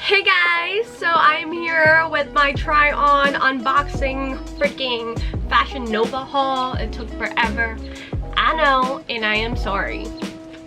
Hey guys, so I'm here with my try on unboxing freaking FashionNova haul. It took forever, I know, and I am sorry,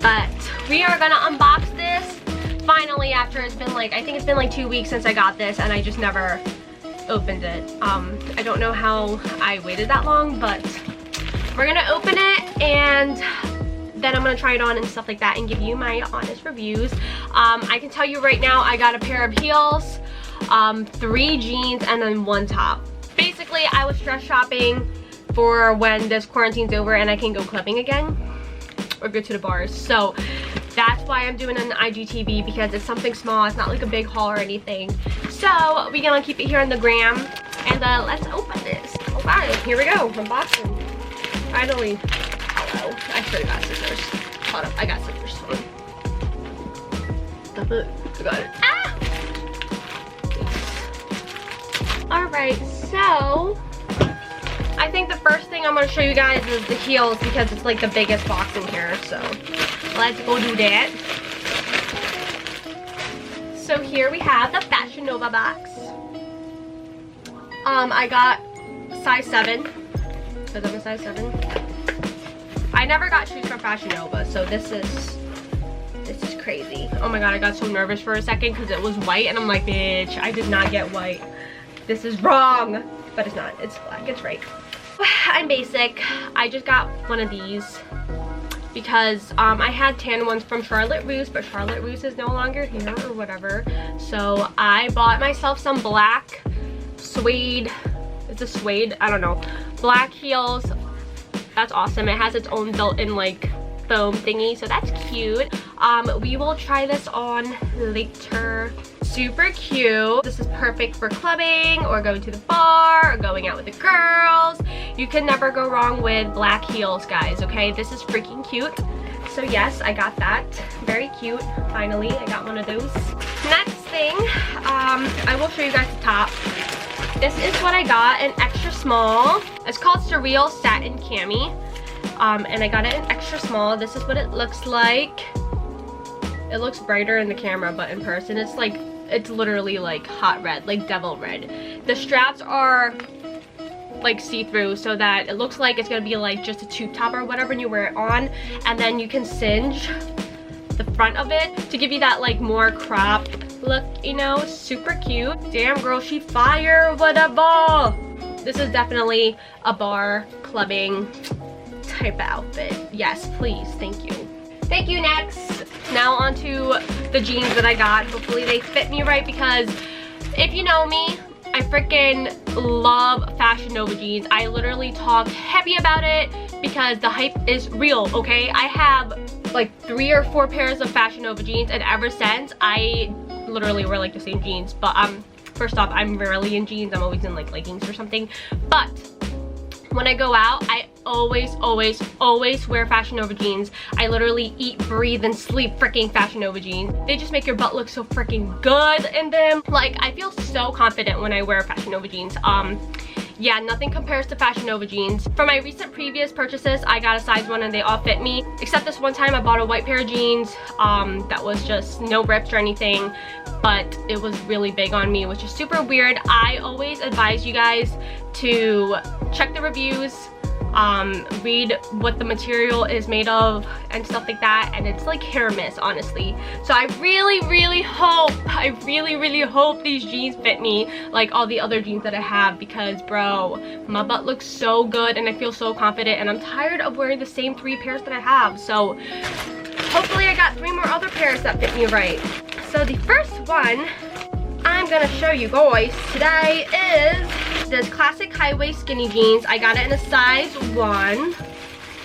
but we are gonna unbox this finally after it's been like, I think it's been like 2 weeks since I got this and I just never opened it. I don't know how I waited that long, but we're gonna open it and then I'm gonna try it on and stuff like that and give you my honest reviews. I can tell you right now, I got a pair of heels, 3 jeans, and then 1 top. Basically, I was stress shopping for when this quarantine's over and I can go clubbing again or go to the bars. So that's why I'm doing an IGTV, because it's something small. It's not like a big haul or anything. So we're gonna keep it here on the gram and let's open this. Alright, here we go. Unboxing. Finally. Oh, I should have got scissors. Hold up, I got scissors. Stop it. I got it. Ah! Alright, so I think the first thing I'm going to show you guys is the heels, because it's like the biggest box in here. So let's go do that. So here we have the FashionNova box. I got size 7, because I'm a size 7. I never got shoes from FashionNova, so this is crazy. Oh my god, I got so nervous for a second because it was white and I'm like, bitch, I did not get white. This is wrong. But it's not, it's black, it's right. I'm basic. I just got one of these because I had tan ones from Charlotte Russe, but Charlotte Russe is no longer here or whatever. So I bought myself some black suede, it's a suede, I don't know, black heels. That's awesome. It has its own built-in like foam thingy, so that's cute. We will try this on later. Super cute. This is perfect for clubbing or going to the bar or going out with the girls. You can never go wrong with black heels, guys, okay? This is freaking cute. So yes, I got that. Very cute. Finally, I got one of those. Next thing, I will show you guys the top. This is what I got, an extra small. It's called Surreal Satin Cami. And I got it in extra small. This is what it looks like. It looks brighter in the camera, but in person it's like, it's literally like hot red, like devil red. The straps are like see-through, so that it looks like it's gonna be like just a tube top or whatever when you wear it on, and then you can singe the front of it to give you that like more crop look, you know. Super cute. Damn girl, she fire. What a ball. This is definitely a bar clubbing type of outfit. Yes, please. Thank you. Thank you. Next, now onto the jeans that I got. Hopefully they fit me right, because if you know me, I freaking love FashionNova jeans. I literally talk heavy about it because the hype is real, okay? I have like 3 or 4 pairs of FashionNova jeans, and ever since I literally wear like the same jeans. But first off, I'm rarely in jeans. I'm always in like leggings or something. But when I go out, I always wear FashionNova jeans. I literally eat, breathe, and sleep freaking FashionNova jeans. They just make your butt look so freaking good in them. Like, I feel so confident when I wear FashionNova jeans. Yeah, nothing compares to FashionNova jeans. For my recent previous purchases, I got a size 1 and they all fit me. Except this one time I bought a white pair of jeans that was just no rips or anything, but it was really big on me, which is super weird. I always advise you guys to check the reviews, read what the material is made of and stuff like that, and it's like hit or miss, honestly. So I really hope these jeans fit me like all the other jeans that I have, because bro, my butt looks so good and I feel so confident, and I'm tired of wearing the same 3 pairs that I have. So hopefully I got 3 more other pairs that fit me right. So the first one I'm gonna show you guys today is this classic high-waist skinny jeans. I got it in a size 1.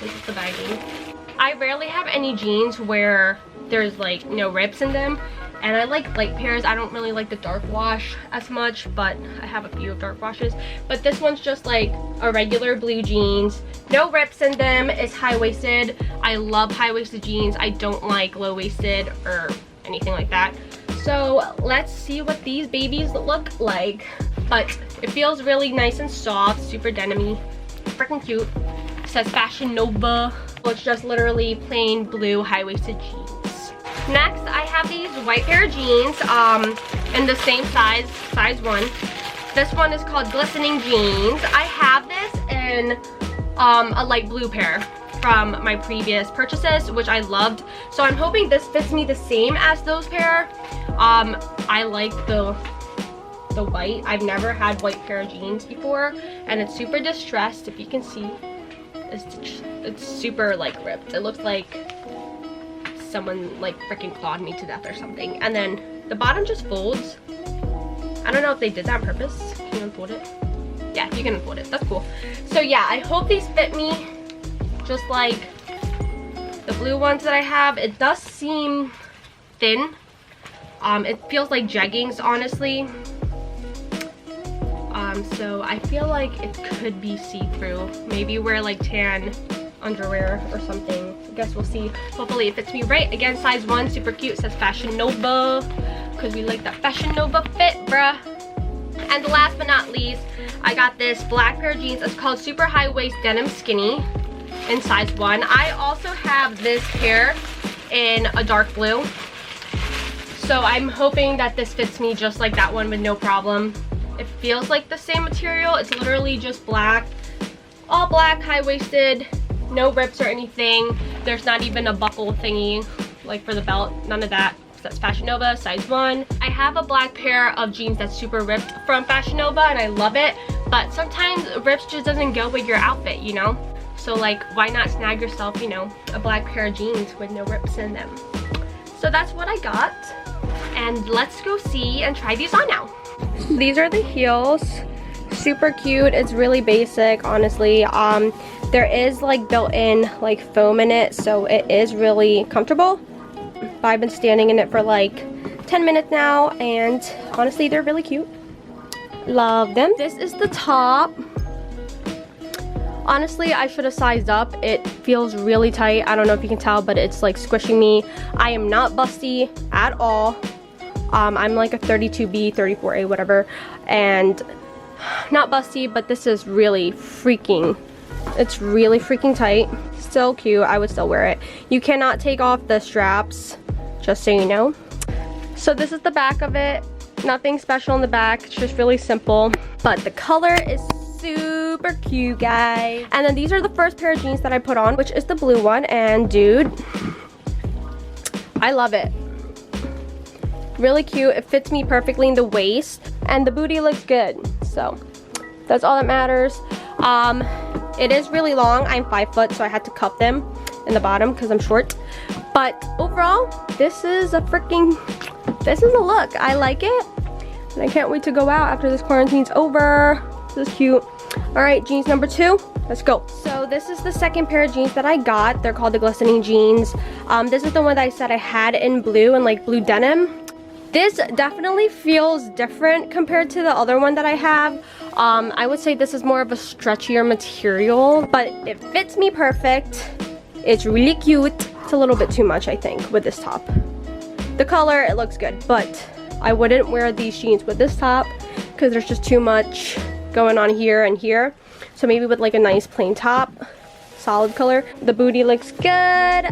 This is the baggie. I rarely have any jeans where there's like no rips in them, and I like light pairs. I don't really like the dark wash as much, but I have a few dark washes. But this one's just like a regular blue jeans, no rips in them. It's high-waisted. I love high-waisted jeans. I don't like low-waisted or anything like that. So let's see what these babies look like. But it feels really nice and soft, super denim-y, freaking cute. It says FashionNova. It's just literally plain blue high-waisted jeans. Next, I have these white pair of jeans in the same size 1. This one is called Glistening jeans. I have this in a light blue pair from my previous purchases, which I loved. So I'm hoping this fits me the same as those pair. I like the white. I've never had white pair of jeans before, and it's super distressed. If you can see, it's super like ripped. It looks like someone like freaking clawed me to death or something. And then the bottom just folds. I don't know if they did that on purpose. Can you unfold it? Yeah, you can unfold it. That's cool. So yeah, I hope these fit me just like the blue ones that I have. It does seem thin. It feels like jeggings, honestly. So I feel like it could be see-through. Maybe wear like tan underwear or something. I guess we'll see. Hopefully it fits me right. Again, size 1, super cute. It says FashionNova because we like that FashionNova fit, bruh. And last but not least, I got this black pair of jeans. It's called super high waist denim skinny in size 1. I also have this pair in a dark blue. So I'm hoping that this fits me just like that one with no problem. It feels like the same material. It's literally just black, all black, high-waisted, no rips or anything. There's not even a buckle thingy like for the belt, none of that. That's FashionNova, size 1. I have a black pair of jeans that's super ripped from FashionNova and I love it, but sometimes rips just doesn't go with your outfit, you know? So like, why not snag yourself, you know, a black pair of jeans with no rips in them? So that's what I got, and let's go see and try these on now. These are the heels. Super cute. It's really basic, honestly. There is like built-in like foam in it, so it is really comfortable. But I've been standing in it for like 10 minutes now, and honestly they're really cute. Love them. This is the top. Honestly, I should have sized up. It feels really tight. I don't know if you can tell, but it's like squishing me. I am not busty at all. I'm like a 32B, 34A, whatever, and not busty, but this is really freaking, it's really freaking tight. Still cute. I would still wear it. You cannot take off the straps, just so you know. So this is the back of it. Nothing special in the back. It's just really simple, but the color is super cute, guys. And then these are the first pair of jeans that I put on, which is the blue one, and dude, I love it. Really cute. It fits me perfectly in the waist, and the booty looks good, so that's all that matters. It is really long. I'm 5 foot, so I had to cup them in the bottom because I'm short, but overall this is a look. I like it, and I can't wait to go out after this quarantine's over. This is cute. All right, jeans number 2, let's go. So this is the second pair of jeans that I got. They're called the Glistening jeans. This is the one that I said I had in blue and like blue denim. This definitely feels different compared to the other one that I have. I would say this is more of a stretchier material, but it fits me perfect. It's really cute. It's a little bit too much, I think, with this top. The color, it looks good, but I wouldn't wear these jeans with this top because there's just too much going on here and here. So maybe with like a nice plain top, solid color. The booty looks good.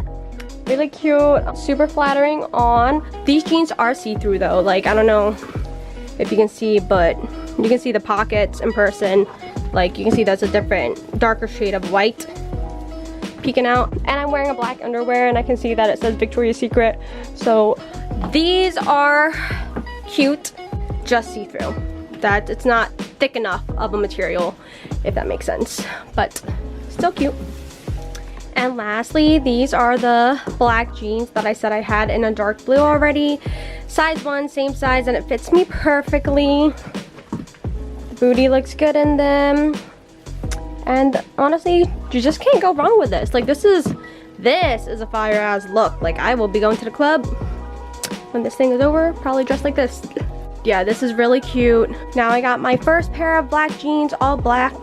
Really cute, super flattering on. These jeans are see-through though. Like, I don't know if you can see, but you can see the pockets in person. Like, you can see that's a different, darker shade of white peeking out. And I'm wearing a black underwear, and I can see that it says Victoria's Secret. So these are cute, just see-through. That it's not thick enough of a material, if that makes sense, but still cute. And lastly, these are the black jeans that I said I had in a dark blue already. Size 1, same size, and it fits me perfectly. The booty looks good in them. And honestly, you just can't go wrong with this. Like, this is a fire ass look. Like, I will be going to the club when this thing is over, probably dressed like this. Yeah, this is really cute. Now I got my first pair of black jeans, all black.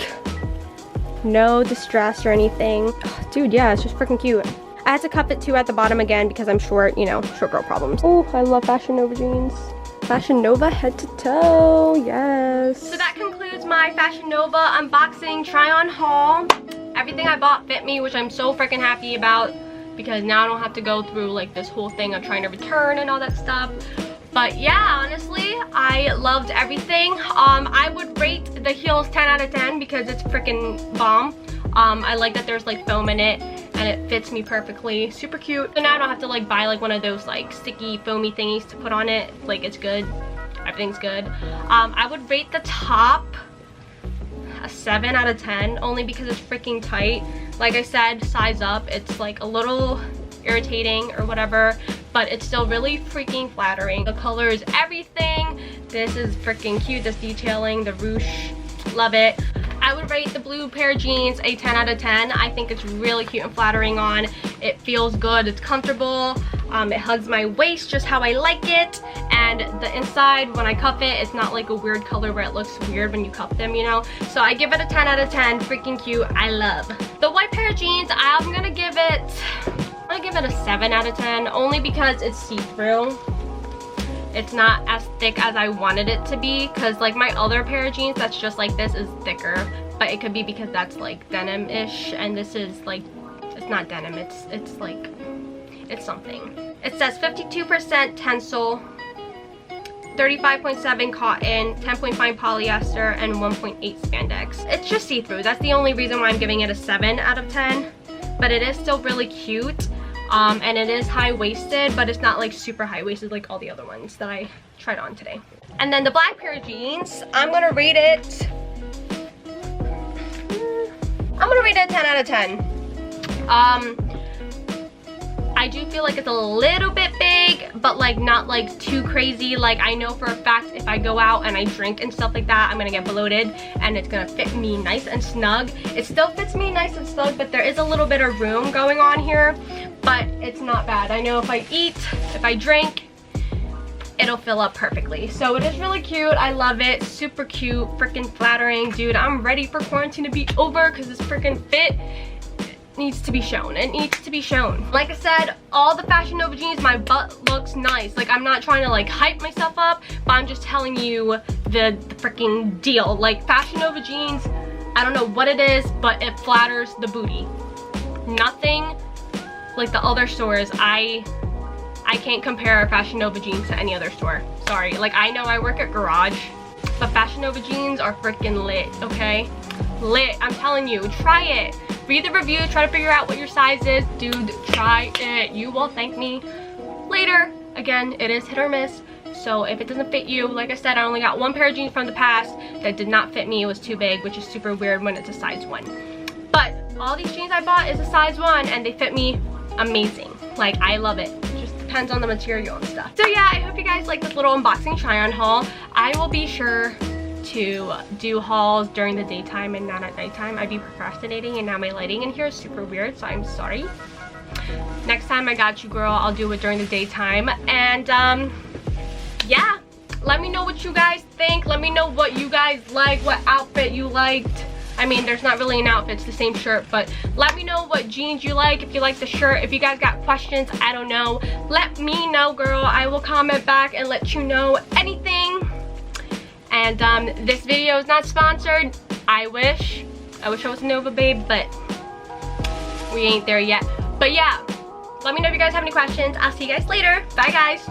No distress or anything. Oh, dude, yeah, it's just freaking cute. I had to cup it too at the bottom again because I'm short, you know, short girl problems. Oh, I love FashionNova jeans. FashionNova head to toe, yes. So that concludes my FashionNova unboxing try on haul. Everything I bought fit me, which I'm so freaking happy about. because now I don't have to go through like this whole thing of trying to return and all that stuff. But yeah, honestly, I loved everything. I would rate the heels 10 out of 10 because it's freaking bomb. I like that there's like foam in it and it fits me perfectly. Super cute. So now I don't have to like buy like one of those like sticky foamy thingies to put on it. Like, it's good. Everything's good. I would rate the top a 7 out of 10 only because it's freaking tight. Like I said, size up. It's like a little irritating or whatever, but it's still really freaking flattering. The color is everything. This is freaking cute. This detailing, the ruche, love it. I would rate the blue pair of jeans a 10 out of 10. I think it's really cute and flattering on. It feels good, it's comfortable. It hugs my waist just how I like it. And the inside, when I cuff it, it's not like a weird color where it looks weird when you cuff them, you know? So I give it a 10 out of 10, freaking cute, I love. The white pair of jeans, I'm gonna give it a 7 out of 10, only because it's see-through. It's not as thick as I wanted it to be, because like my other pair of jeans that's just like this is thicker, but it could be because that's like denim-ish, and this is like, it's not denim, it's like, it's something. It says 52% tencel, 35.7 cotton, 10.5 polyester, and 1.8 spandex. It's just see-through. That's the only reason why I'm giving it a 7 out of 10, but it is still really cute. And it is high-waisted, but it's not like super high-waisted like all the other ones that I tried on today. And then the black pair of jeans, I'm gonna rate it a 10 out of 10. I do feel like it's a little bit big, but like not like too crazy. Like, I know for a fact if I go out and I drink and stuff like that, I'm gonna get bloated and it's gonna fit me nice and snug. It still fits me nice and snug, but there is a little bit of room going on here, but it's not bad. I know if I eat, if I drink, it'll fill up perfectly. So it is really cute. I love it. Super cute, freaking flattering. Dude, I'm ready for quarantine to be over because this freaking fit needs to be shown. It needs to be shown. Like I said, all the FashionNova jeans, my butt looks nice. Like, I'm not trying to like hype myself up, but I'm just telling you the freaking deal. Like, FashionNova jeans, I don't know what it is, but it flatters the booty. Nothing like the other stores. I can't compare FashionNova jeans to any other store. Sorry. Like, I know I work at Garage, but FashionNova jeans are freaking lit, okay? Lit. I'm telling you, try it. Read the review, try to figure out what your size is. Dude, try it. You will thank me later. Again, it is hit or miss. So if it doesn't fit you, like I said, I only got one pair of jeans from the past that did not fit me. It was too big, which is super weird when it's a size 1. But all these jeans I bought is a size 1 and they fit me amazing. Like, I love it. It just depends on the material and stuff. So yeah, I hope you guys like this little unboxing try on haul. I will be sure to do hauls during the daytime and not at nighttime. I'd be procrastinating and now my lighting in here is super weird, so I'm sorry. Next time, I got you, girl. I'll do it during the daytime. And yeah, let me know what you guys think. Let me know what you guys like, what outfit you liked. I mean, there's not really an outfit, it's the same shirt, but let me know what jeans you like, if you like the shirt. If you guys got questions, I don't know, let me know, girl. I will comment back and let you know anything. And this video is not sponsored. I wish I was a Nova babe, but we ain't there yet. But yeah, let me know if you guys have any questions. I'll see you guys later. Bye, guys.